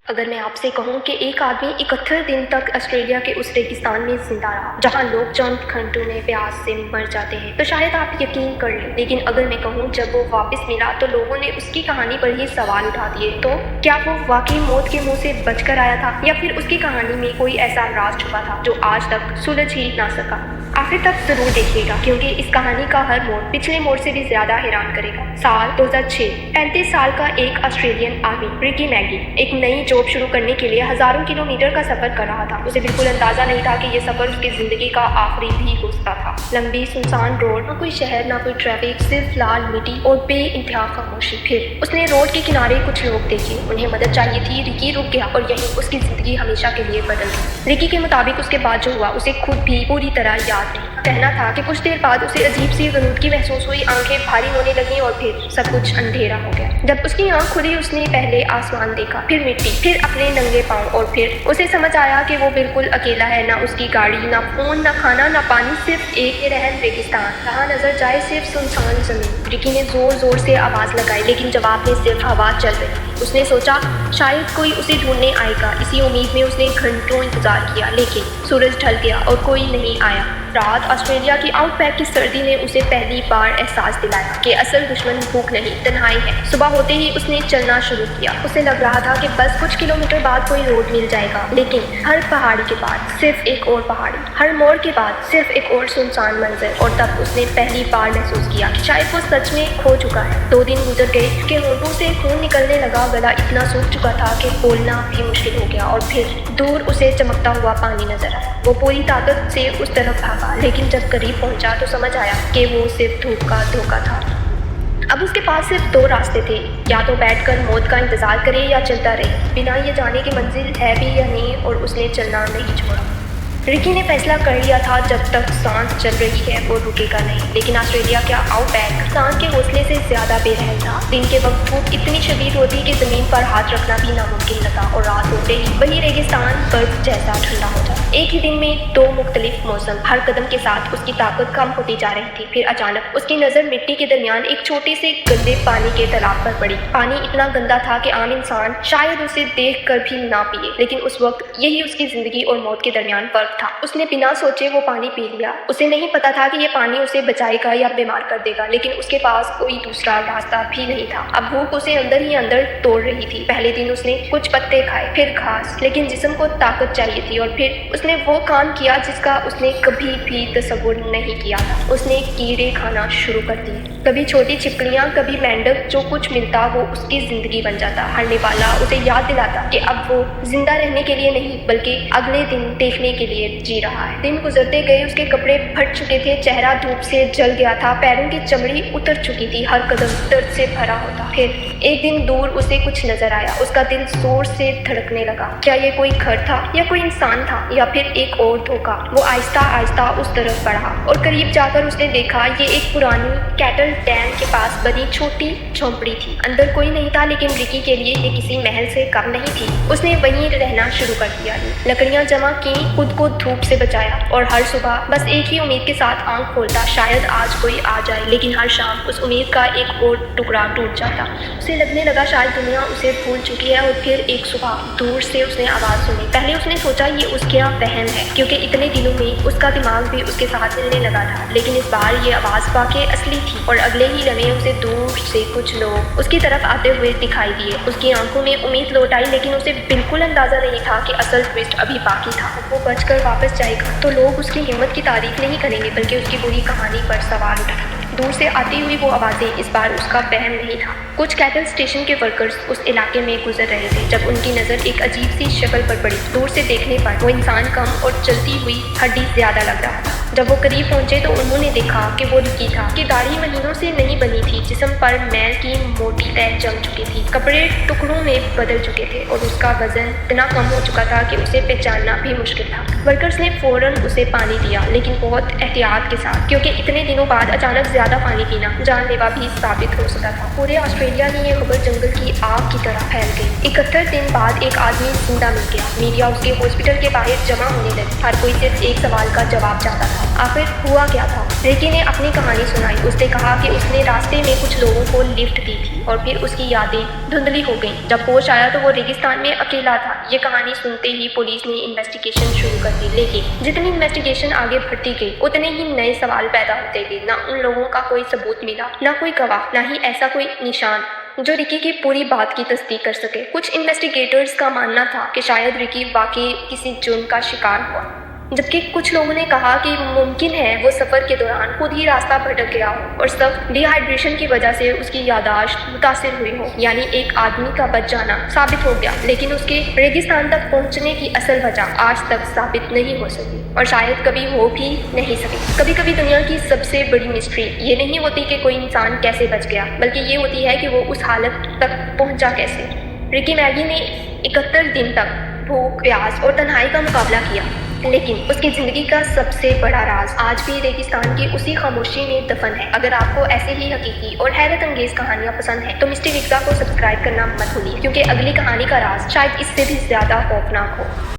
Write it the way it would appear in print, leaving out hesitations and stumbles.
अगर मैं आपसे कहूं कि एक आदमी 71 दिन तक ऑस्ट्रेलिया के उस रेगिस्तान में जिंदा रहा जहां लोग चंद घंटों में प्यास से मर जाते हैं, तो शायद आप यकीन कर लें। लेकिन अगर मैं कहूं जब वो वापस मिला तो लोगों ने उसकी कहानी पर ही सवाल उठा दिए, तो क्या वो वाकई मौत के मुंह से बचकर आया था, या फिर उसकी कहानी में कोई ऐसा राज छुपा था जो आज तक सुलझ ही ना सका। आखिर तक जरूर देखिएगा, क्योंकि इस कहानी का हर मोड़ पिछले मोड़ से भी ज्यादा हैरान करेगा। साल 2006, 35 साल का एक ऑस्ट्रेलियन आदमी रिकी मैगी एक नई जॉब शुरू करने के लिए हजारों किलोमीटर का सफर कर रहा था। उसे बिल्कुल अंदाजा नहीं था कि ये सफर उसकी जिंदगी का आखिरी भी हो सकता था। लंबी सुनसान रोड, ना कोई शहर ना कोई ट्रैफिक, सिर्फ लाल मिट्टी और बेइंतहा खामोशी। फिर उसने रोड के किनारे कुछ लोग देखे, उन्हें मदद चाहिए थी। रिकी रुक गया और यहीं उसकी जिंदगी हमेशा के लिए बदल गई। रिकी के मुताबिक उसके बाद जो हुआ उसे खुद भी पूरी तरह याद नहीं। कहना था कि कुछ देर बाद उसे अजीब सी गनूदगी महसूस हुई, आंखें भारी होने लगी और फिर सब कुछ अंधेरा हो गया। जब उसकी आंख खुली उसने पहले आसमान देखा, फिर मिट्टी, फिर अपने नंगे पांव, और फिर उसे समझ आया कि वो बिल्कुल अकेला है। ना उसकी गाड़ी, ना फोन, ना खाना, ना पानी, सिर्फ एक रहन रेगिस्तान। जहाँ नजर जाए सिर्फ सुनसान जमीन। रिकी ने जोर जोर से आवाज लगाई, लेकिन जवाब में सिर्फ हवा चल रही। उसने सोचा शायद कोई उसे ढूंढने आएगा। इसी उम्मीद में उसने घंटों इंतजार किया, लेकिन सूरज ढल गया और कोई नहीं आया। रात ऑस्ट्रेलिया की आउटबैक की सर्दी ने उसे पहली बार एहसास दिलाया कि असल दुश्मन भूख नहीं, तन्हाई है। सुबह होते ही उसने चलना शुरू किया। उसे लग रहा था कि बस कुछ किलोमीटर बाद कोई रोड मिल जाएगा, लेकिन हर पहाड़ी के बाद सिर्फ एक और पहाड़ी, हर मोड़ के बाद सिर्फ एक और सुनसान मंजर। और तब उसने पहली बार महसूस किया कि शायद वो सच में खो चुका है। 2 दिन गुजर गए कि होंठों से खून निकलने लगा, गला इतना सूख चुका था कि बोलना भी मुश्किल हो गया। और फिर दूर उसे चमकता हुआ पानी नजर आया। वो पूरी ताकत से उस तरफ भागा, लेकिन जब करीब पहुंचा तो समझ आया कि वो सिर्फ धूप का धोखा था। अब उसके पास सिर्फ 2 रास्ते थे, या तो बैठकर मौत का इंतजार करे या चलता रहे, बिना ये जाने की मंजिल है भी या नहीं। और उसने चलना नहीं छोड़ा। रिकी ने फैसला कर लिया था जब तक सांस चल रही है वो रुकेगा नहीं। लेकिन ऑस्ट्रेलिया का आउटबैक सांस के हौसले से ज्यादा बेरहम था। दिन के वक्त धूप इतनी शदीद होती कि जमीन पर हाथ रखना भी नामुमकिन लगा, और रात होते ही वही रेगिस्तान बर्फ जैसा ठंडा हो जाता। एक ही दिन में 2 मुख्तलिफ मौसम। हर कदम के साथ उसकी ताकत कम होती जा रही थी। फिर अचानक उसकी नजर मिट्टी के दरमियान एक छोटे से गंदे पानी के तालाब पर पड़ी। पानी इतना गंदा था कि आम इंसान शायद उसे देख कर भी ना पिए, लेकिन उस वक्त यही उसकी जिंदगी और मौत के दरमियान फर्क था। उसने बिना सोचे वो पानी पी लिया। उसे नहीं पता था कि ये पानी उसे बचाएगा या बीमार कर देगा, लेकिन उसके पास कोई दूसरा रास्ता भी नहीं था। अब भूख उसे अंदर ही अंदर तोड़ रही थी। पहले दिन उसने कुछ पत्ते खाए, फिर घास, लेकिन जिस्म को ताकत चाहिए थी। और फिर उसने वो काम किया जिसका उसने कभी भी तसव्वुर नहीं किया था। उसने कीड़े खाना शुरू कर दिए। कभी छोटी छिपकलियां, कभी मेंढक। जो कुछ मिलता वो उसकी जिंदगी बन जाता। हरने वाला उसे याद दिलाता कि अब वो जिंदा रहने के लिए नहीं, बल्कि अगले दिन देखने के लिए जी रहा है। दिन गुजरते गए, उसके कपड़े फट चुके थे, चेहरा धूप से जल गया था, पैरों की चमड़ी उतर चुकी थी, हर कदम दर्द से भरा होता। फिर एक दिन दूर उसे कुछ नजर आया। उसका दिल जोर से धड़कने लगा। क्या ये कोई घर था, या कोई इंसान था, या फिर एक और धोखा? वो आहिस्ता आहिस्ता उस तरफ बढ़ा, और करीब जाकर उसने देखा ये एक पुरानी कैटल डैम के पास बनी छोटी झोंपड़ी थी। अंदर कोई नहीं था, लेकिन रिकी के लिए ये किसी महल से कम नहीं थी। उसने वहीं रहना शुरू कर दिया। लकड़ियां जमा की, खुद को धूप से बचाया, और हर सुबह बस एक ही उम्मीद के साथ आंख खोलता, शायद आज कोई आ जाए। लेकिन हर शाम उस उम्मीद का एक और टुकड़ा टूट जाता। उसे लगने लगा शायद दुनिया उसे भूल चुकी है। और फिर एक सुबह दूर से उसने आवाज सुनी। पहले उसने सोचा ये उसका वहम है, क्योंकि इतने दिनों में उसका दिमाग भी उसके साथ मिलने लगा था। लेकिन इस बार ये आवाज वाकई असली थी, और अगले ही लम्हे उसे दूर से कुछ लोग उसकी तरफ आते हुए दिखाई दिए। उसकी आंखों में उम्मीद लौट आई, लेकिन उसे बिल्कुल अंदाजा नहीं था कि असल ट्विस्ट अभी बाकी था। वो बचकर वापस जाएगा तो लोग उसकी हिम्मत की तारीफ नहीं करेंगे, बल्कि उसकी बुरी कहानी पर सवाल उठाएंगे। दूर से आती हुई वो आवाज़ें इस बार उसका वहम नहीं था। कुछ कैटल स्टेशन के वर्कर्स उस इलाके में गुजर रहे थे जब उनकी नज़र एक अजीब सी शक्ल पर पड़ी। दूर से देखने पर वो इंसान कम और चलती हुई हड्डी ज्यादा लग रहा था। जब वो करीब पहुंचे तो उन्होंने देखा कि वो रिकी था, कि दाढ़ी महीनों से नहीं बनी थी, जिस्म पर मैल की मोटी तह जम चुकी थी, कपड़े टुकड़ों में बदल चुके थे, और उसका वजन इतना कम हो चुका था कि उसे पहचानना भी मुश्किल था। वर्कर्स ने फौरन उसे पानी दिया, लेकिन बहुत एहतियात के साथ, क्योंकि इतने दिनों बाद अचानक ज्यादा पानी पीना जानलेवा भी साबित हो सकता था। पूरे ऑस्ट्रेलिया में ये खबर जंगल की आग की तरह फैल गई। 71 दिन बाद एक आदमी जिंदा मिल गया। मीडिया उसके हॉस्पिटल के बाहर जमा होने लगी। हर कोई सिर्फ एक सवाल का जवाब चाहता था, आखिर हुआ क्या था? रिकी ने अपनी कहानी सुनाई। उसने कहा कि उसने रास्ते में कुछ लोगों को लिफ्ट दी थी और फिर उसकी यादें धुंधली हो गईं। जब होश आया तो वो रेगिस्तान में अकेला था। ये कहानी सुनते ही पुलिस ने इन्वेस्टिगेशन शुरू कर दी, लेकिन जितनी इन्वेस्टिगेशन आगे बढ़ती गई उतने ही नए सवाल पैदा होते गए। ना उन लोगों का कोई सबूत मिला, ना कोई गवाह, ना ही ऐसा कोई निशान जो रिकी की पूरी बात की तस्दीक कर सके। कुछ इन्वेस्टिगेटर्स का मानना था कि शायद रिकी वाकई किसी जुर्म का शिकार हुआ, जबकि कुछ लोगों ने कहा कि मुमकिन है वो सफ़र के दौरान खुद ही रास्ता भटक गया हो और सब डिहाइड्रेशन की वजह से उसकी यादाश्त मुतासिर हुई हो। यानी एक आदमी का बच जाना साबित हो गया, लेकिन उसके रेगिस्तान तक पहुंचने की असल वजह आज तक साबित नहीं हो सकी और शायद कभी हो भी नहीं सकी। कभी कभी दुनिया की सबसे बड़ी मिस्ट्री ये नहीं होती कि कोई इंसान कैसे बच गया, बल्कि ये होती है कि वो उस हालत तक पहुंचा कैसे। रिकी मैगी ने 71 दिन तक भूख, प्यास और तन्हाई का मुकाबला किया, लेकिन उसकी ज़िंदगी का सबसे बड़ा राज आज भी रेगिस्तान की उसी खामोशी में दफन है। अगर आपको ऐसे ही हकीकी और हैरत अंगेज कहानियाँ पसंद हैं तो मिस्ट्री विक्सा को सब्सक्राइब करना मत भूलिए, क्योंकि अगली कहानी का राज शायद इससे भी ज़्यादा खौफनाक हो।